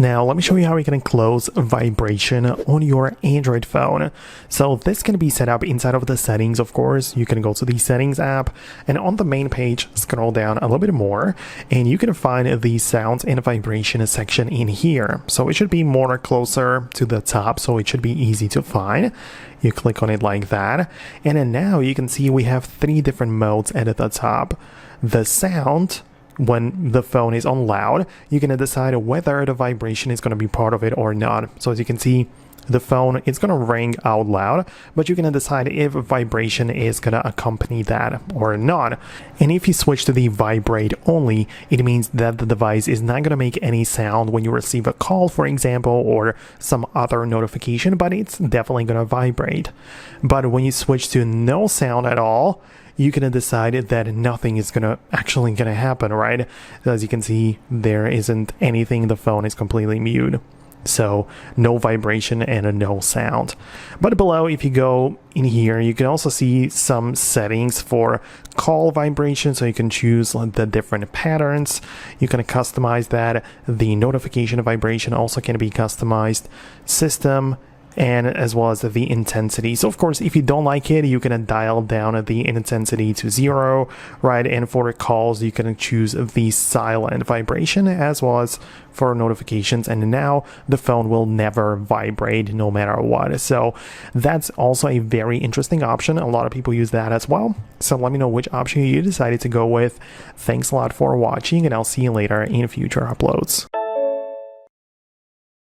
Now, let me show you how you can close vibration on your Android phone. So this can be set up inside of the settings, of course. You can go to the settings app and on the main page, scroll down a little bit more and you can find the sounds and vibration section in here. So it should be more closer to the top, so it should be easy to find. You click on it like that. And then now you can see we have 3 different modes at the top. The sound, when the phone is on loud, you can decide whether the vibration is going to be part of it or not. So as you can see, the phone is going to ring out loud, but you can decide if vibration is going to accompany that or not. And if you switch to the vibrate only, it means that the device is not going to make any sound when you receive a call, for example, or some other notification, but it's definitely going to vibrate. But when you switch to no sound at all, you can decide that nothing is actually gonna happen, right? As you can see, there isn't anything, the phone is completely mute. So no vibration and no sound. But below, if you go in here, you can also see some settings for call vibration, so you can choose the different patterns. You can customize that. The notification vibration also can be customized. System, and as well as the intensity. So of course, if you don't like it, you can dial down the intensity to 0, right? And for calls, you can choose the silent vibration as well as for notifications. And now the phone will never vibrate no matter what. So that's also a very interesting option. A lot of people use that as well. So let me know which option you decided to go with. Thanks a lot for watching, and I'll see you later in future uploads.